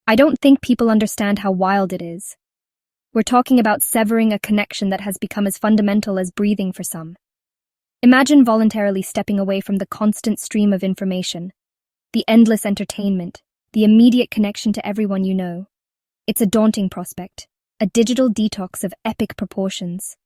I don't think people understand how wild it is. We're talking about severing a connection that has become as fundamental as breathing for some. Imagine voluntarily stepping away from the constant stream of information, the endless entertainment, the immediate connection to everyone you know. It's a daunting prospect, a digital detox of epic proportions.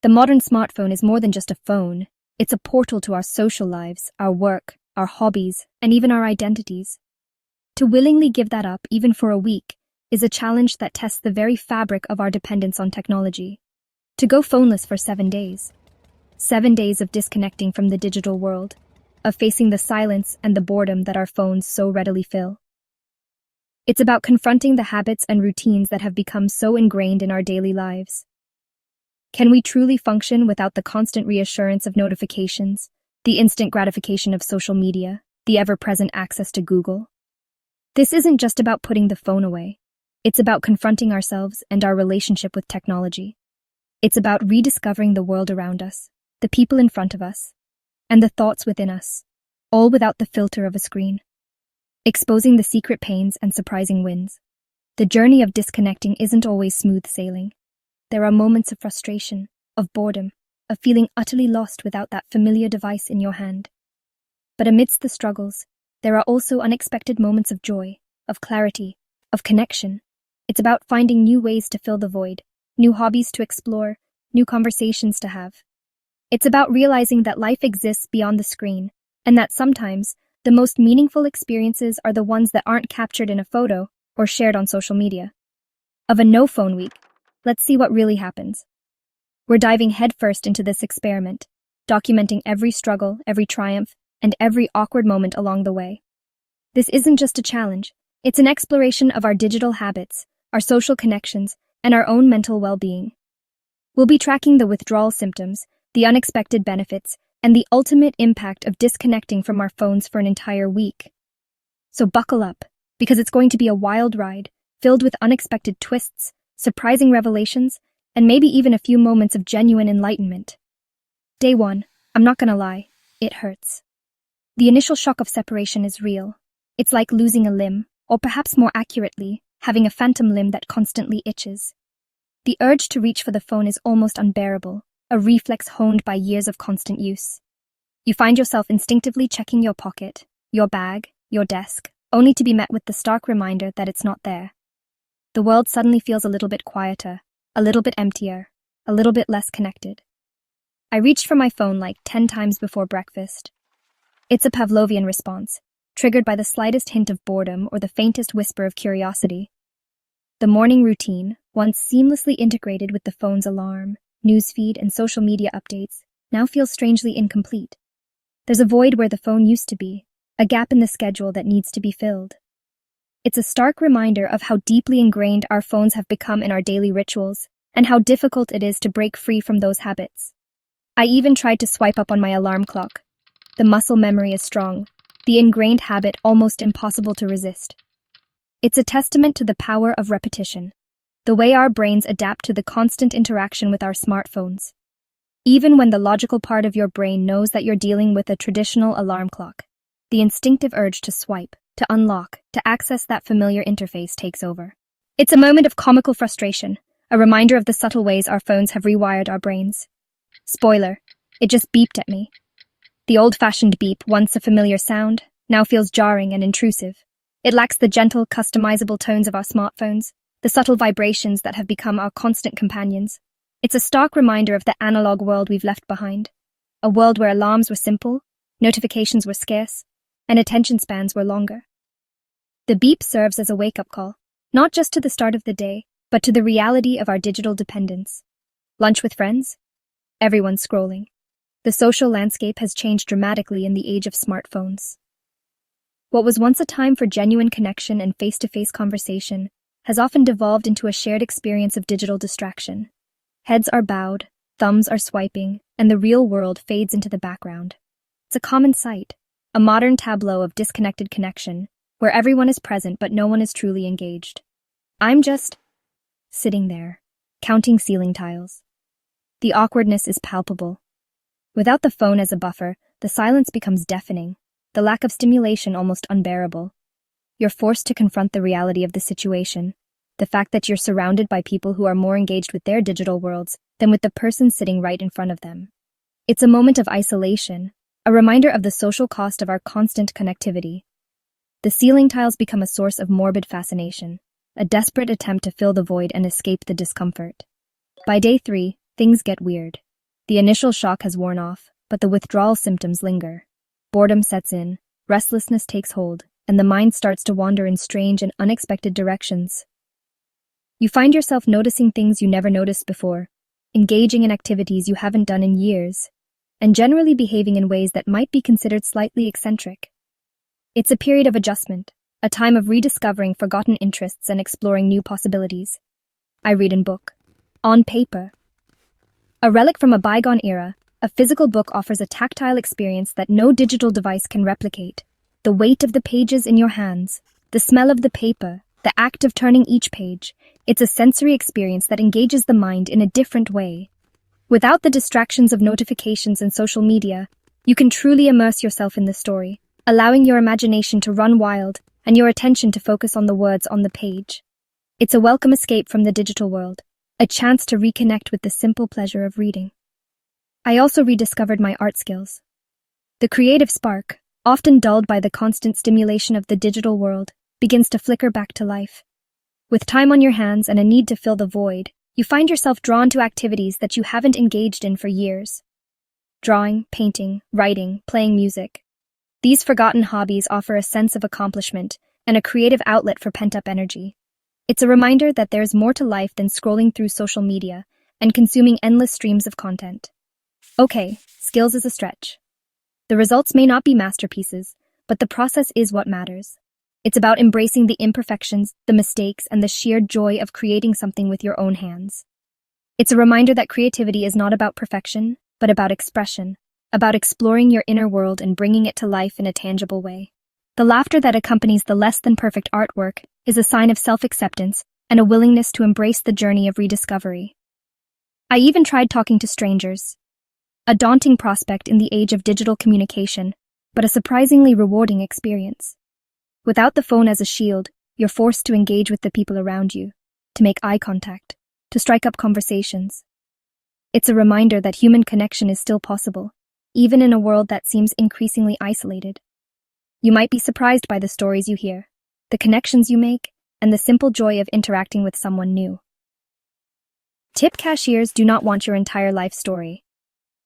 The modern smartphone is more than just a phone. It's a portal to our social lives, our work, our hobbies, and even our identities. To willingly give that up, even for a week, is a challenge that tests the very fabric of our dependence on technology. To go phoneless for 7 days. 7 days of disconnecting from the digital world, of facing the silence and the boredom that our phones so readily fill. It's about confronting the habits and routines that have become so ingrained in our daily lives. Can we truly function without the constant reassurance of notifications, the instant gratification of social media, the ever-present access to Google? This isn't just about putting the phone away. It's about confronting ourselves and our relationship with technology. It's about rediscovering the world around us, the people in front of us, and the thoughts within us, all without the filter of a screen. Exposing the secret pains and surprising wins. The journey of disconnecting isn't always smooth sailing. There are moments of frustration, of boredom, of feeling utterly lost without that familiar device in your hand. But amidst the struggles, there are also unexpected moments of joy, of clarity, of connection. It's about finding new ways to fill the void, new hobbies to explore, new conversations to have. It's about realizing that life exists beyond the screen, and that sometimes the most meaningful experiences are the ones that aren't captured in a photo or shared on social media. Of a no-phone week, let's see what really happens. We're diving headfirst into this experiment, documenting every struggle, every triumph, and every awkward moment along the way. This isn't just a challenge, it's an exploration of our digital habits, our social connections, and our own mental well-being. We'll be tracking the withdrawal symptoms, the unexpected benefits, and the ultimate impact of disconnecting from our phones for an entire week. So buckle up, because it's going to be a wild ride, filled with unexpected twists, surprising revelations, and maybe even a few moments of genuine enlightenment. Day 1, I'm not gonna lie, it hurts. The initial shock of separation is real. It's like losing a limb, or perhaps more accurately, having a phantom limb that constantly itches. The urge to reach for the phone is almost unbearable, a reflex honed by years of constant use. You find yourself instinctively checking your pocket, your bag, your desk, only to be met with the stark reminder that it's not there. The world suddenly feels a little bit quieter, a little bit emptier, a little bit less connected. I reached for my phone like 10 times before breakfast. It's a Pavlovian response, triggered by the slightest hint of boredom or the faintest whisper of curiosity. The morning routine, once seamlessly integrated with the phone's alarm, newsfeed, and social media updates, now feels strangely incomplete. There's a void where the phone used to be, a gap in the schedule that needs to be filled. It's a stark reminder of how deeply ingrained our phones have become in our daily rituals, and how difficult it is to break free from those habits. I even tried to swipe up on my alarm clock. The muscle memory is strong, the ingrained habit almost impossible to resist. It's a testament to the power of repetition, the way our brains adapt to the constant interaction with our smartphones. Even when the logical part of your brain knows that you're dealing with a traditional alarm clock, the instinctive urge to swipe, to unlock, to access that familiar interface takes over. It's a moment of comical frustration, a reminder of the subtle ways our phones have rewired our brains. Spoiler, it just beeped at me. The old-fashioned beep, once a familiar sound, now feels jarring and intrusive. It lacks the gentle, customizable tones of our smartphones, the subtle vibrations that have become our constant companions. It's a stark reminder of the analog world we've left behind, a world where alarms were simple, notifications were scarce, and attention spans were longer. The beep serves as a wake-up call, not just to the start of the day, but to the reality of our digital dependence. Lunch with friends? Everyone's scrolling. The social landscape has changed dramatically in the age of smartphones. What was once a time for genuine connection and face-to-face conversation has often devolved into a shared experience of digital distraction. Heads are bowed, thumbs are swiping, and the real world fades into the background. It's a common sight, a modern tableau of disconnected connection, where everyone is present but no one is truly engaged. I'm just sitting there, counting ceiling tiles. The awkwardness is palpable. Without the phone as a buffer, the silence becomes deafening, the lack of stimulation almost unbearable. you're forced to confront the reality of the situation, the fact that you're surrounded by people who are more engaged with their digital worlds than with the person sitting right in front of them. It's a moment of isolation, a reminder of the social cost of our constant connectivity. The ceiling tiles become a source of morbid fascination, a desperate attempt to fill the void and escape the discomfort. By day 3, things get weird. The initial shock has worn off, but the withdrawal symptoms linger. Boredom sets in, restlessness takes hold, and the mind starts to wander in strange and unexpected directions. You find yourself noticing things you never noticed before, engaging in activities you haven't done in years, and generally behaving in ways that might be considered slightly eccentric. It's a period of adjustment, a time of rediscovering forgotten interests and exploring new possibilities. I read in book. On paper. A relic from a bygone era, a physical book offers a tactile experience that no digital device can replicate. The weight of the pages in your hands, the smell of the paper, the act of turning each page, it's a sensory experience that engages the mind in a different way. Without the distractions of notifications and social media, you can truly immerse yourself in the story, allowing your imagination to run wild and your attention to focus on the words on the page. It's a welcome escape from the digital world, a chance to reconnect with the simple pleasure of reading. I also rediscovered my art skills. The creative spark, often dulled by the constant stimulation of the digital world, begins to flicker back to life. With time on your hands and a need to fill the void, you find yourself drawn to activities that you haven't engaged in for years. Drawing, painting, writing, playing music. These forgotten hobbies offer a sense of accomplishment and a creative outlet for pent-up energy. It's a reminder that there's more to life than scrolling through social media and consuming endless streams of content. Okay, skills is a stretch. The results may not be masterpieces, but the process is what matters. It's about embracing the imperfections, the mistakes, and the sheer joy of creating something with your own hands. It's a reminder that creativity is not about perfection, but about expression, about exploring your inner world and bringing it to life in a tangible way. The laughter that accompanies the less-than-perfect artwork is a sign of self-acceptance and a willingness to embrace the journey of rediscovery. I even tried talking to strangers. A daunting prospect in the age of digital communication, but a surprisingly rewarding experience. Without the phone as a shield, you're forced to engage with the people around you, to make eye contact, to strike up conversations. It's a reminder that human connection is still possible, even in a world that seems increasingly isolated. You might be surprised by the stories you hear, the connections you make, and the simple joy of interacting with someone new. Tip: cashiers do not want your entire life story.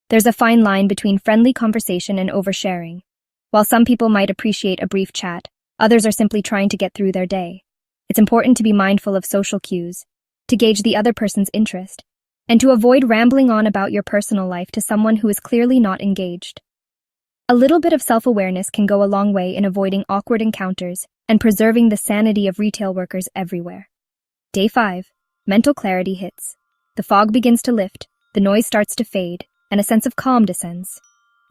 There's a fine line between friendly conversation and oversharing. While some people might appreciate a brief chat, others are simply trying to get through their day. It's important to be mindful of social cues, to gauge the other person's interest, and to avoid rambling on about your personal life to someone who is clearly not engaged. A little bit of self-awareness can go a long way in avoiding awkward encounters and preserving the sanity of retail workers everywhere. Day 5. Mental clarity hits. The fog begins to lift, the noise starts to fade, and a sense of calm descends.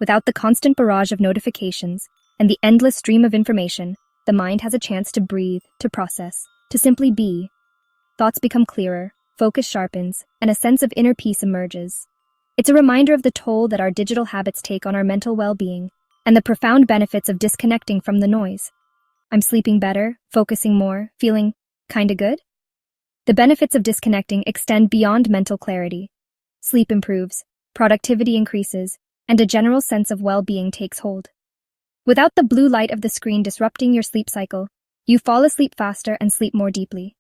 Without the constant barrage of notifications and the endless stream of information, the mind has a chance to breathe, to process, to simply be. Thoughts become clearer, focus sharpens, and a sense of inner peace emerges. It's a reminder of the toll that our digital habits take on our mental well-being and the profound benefits of disconnecting from the noise. I'm sleeping better, focusing more, feeling kinda good? The benefits of disconnecting extend beyond mental clarity. Sleep improves, productivity increases, and a general sense of well-being takes hold. Without the blue light of the screen disrupting your sleep cycle, you fall asleep faster and sleep more deeply.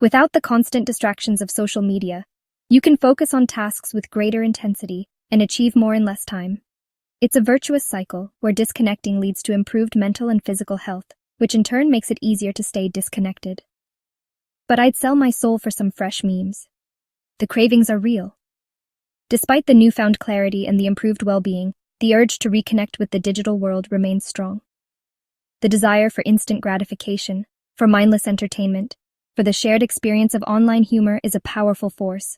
Without the constant distractions of social media, you can focus on tasks with greater intensity and achieve more in less time. It's a virtuous cycle where disconnecting leads to improved mental and physical health, which in turn makes it easier to stay disconnected. But I'd sell my soul for some fresh memes. The cravings are real. Despite the newfound clarity and the improved well-being, the urge to reconnect with the digital world remains strong. The desire for instant gratification, for mindless entertainment, for the shared experience of online humor is a powerful force.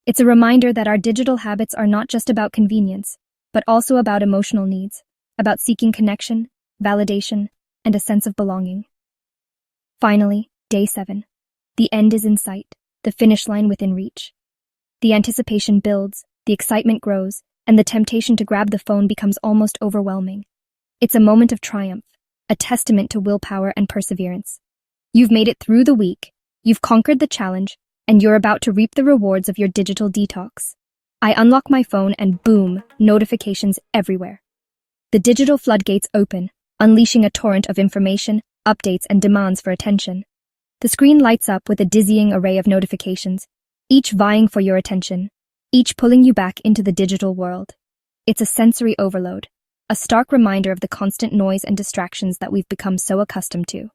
It's a reminder that our digital habits are not just about convenience, but also about emotional needs, about seeking connection, validation, and a sense of belonging. Finally, day 7. The end is in sight, the finish line within reach. The anticipation builds, the excitement grows, and the temptation to grab the phone becomes almost overwhelming. It's a moment of triumph, a testament to willpower and perseverance. You've made it through the week, you've conquered the challenge, and you're about to reap the rewards of your digital detox. I unlock my phone and boom, notifications everywhere. The digital floodgates open, unleashing a torrent of information, updates, and demands for attention. The screen lights up with a dizzying array of notifications, each vying for your attention, each pulling you back into the digital world. It's a sensory overload, a stark reminder of the constant noise and distractions that we've become so accustomed to.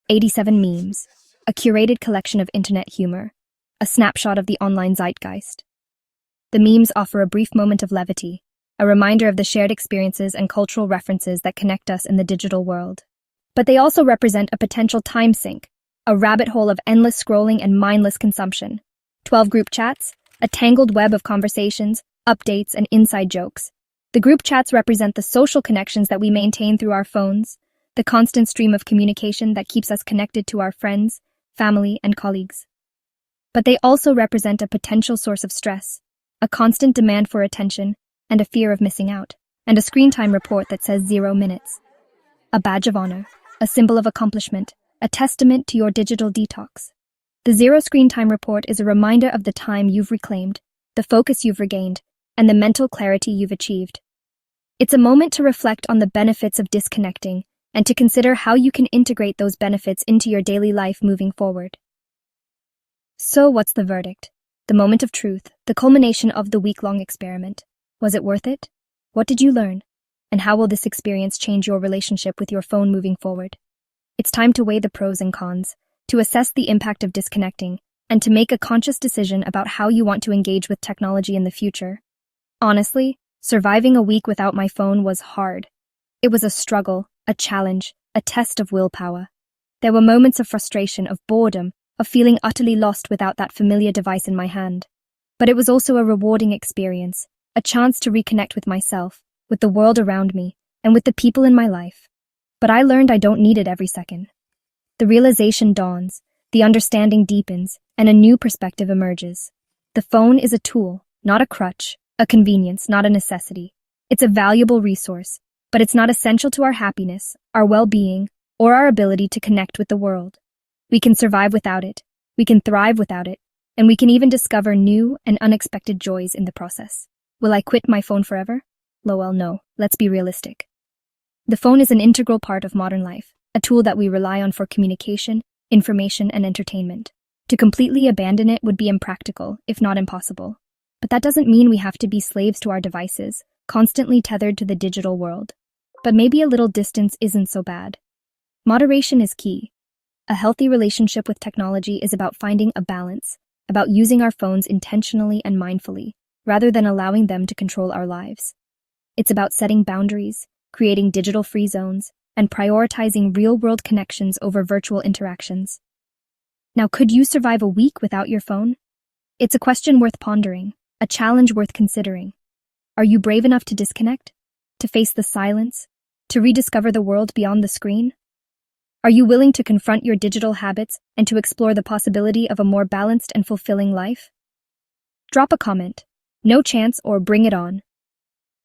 87 memes, a curated collection of internet humor, a snapshot of the online zeitgeist. The memes offer a brief moment of levity, a reminder of the shared experiences and cultural references that connect us in the digital world. But they also represent a potential time sink, a rabbit hole of endless scrolling and mindless consumption. 12 group chats, a tangled web of conversations, updates, and inside jokes. The group chats represent the social connections that we maintain through our phones, the constant stream of communication that keeps us connected to our friends, family, and colleagues. But they also represent a potential source of stress, a constant demand for attention, and a fear of missing out, and a screen time report that says 0 minutes. A badge of honor, a symbol of accomplishment, a testament to your digital detox. The zero screen time report is a reminder of the time you've reclaimed, the focus you've regained, and the mental clarity you've achieved. It's a moment to reflect on the benefits of disconnecting and to consider how you can integrate those benefits into your daily life moving forward. So what's the verdict? The moment of truth, the culmination of the week-long experiment. Was it worth it? What did you learn? And how will this experience change your relationship with your phone moving forward? It's time to weigh the pros and cons, to assess the impact of disconnecting, and to make a conscious decision about how you want to engage with technology in the future. Honestly, surviving a week without my phone was hard. It was a struggle, a challenge, a test of willpower. There were moments of frustration, of boredom, of feeling utterly lost without that familiar device in my hand. But it was also a rewarding experience, a chance to reconnect with myself, with the world around me, and with the people in my life. But I learned I don't need it every second. The realization dawns, the understanding deepens, and a new perspective emerges. The phone is a tool, not a crutch, a convenience, not a necessity. It's a valuable resource, but it's not essential to our happiness, our well-being, or our ability to connect with the world. We can survive without it, we can thrive without it, and we can even discover new and unexpected joys in the process. Will I quit my phone forever? Lol, no. Let's be realistic. The phone is an integral part of modern life, a tool that we rely on for communication, information, and entertainment. To completely abandon it would be impractical, if not impossible. But that doesn't mean we have to be slaves to our devices, constantly tethered to the digital world. But maybe a little distance isn't so bad. Moderation is key. A healthy relationship with technology is about finding a balance, about using our phones intentionally and mindfully, rather than allowing them to control our lives. It's about setting boundaries, creating digital-free zones, and prioritizing real-world connections over virtual interactions. Now, could you survive a week without your phone? It's a question worth pondering, a challenge worth considering. Are you brave enough to disconnect? To face the silence? To rediscover the world beyond the screen? Are you willing to confront your digital habits and to explore the possibility of a more balanced and fulfilling life? Drop a comment, no chance, or bring it on.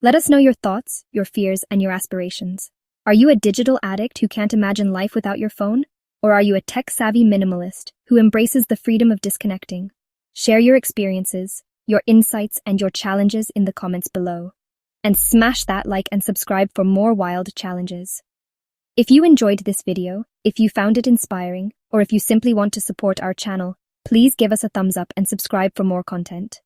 Let us know your thoughts, your fears, and your aspirations. Are you a digital addict who can't imagine life without your phone? Or are you a tech-savvy minimalist who embraces the freedom of disconnecting? Share your experiences, your insights, and your challenges in the comments below. And smash that like and subscribe for more wild challenges. If you enjoyed this video, if you found it inspiring, or if you simply want to support our channel, please give us a thumbs up and subscribe for more content.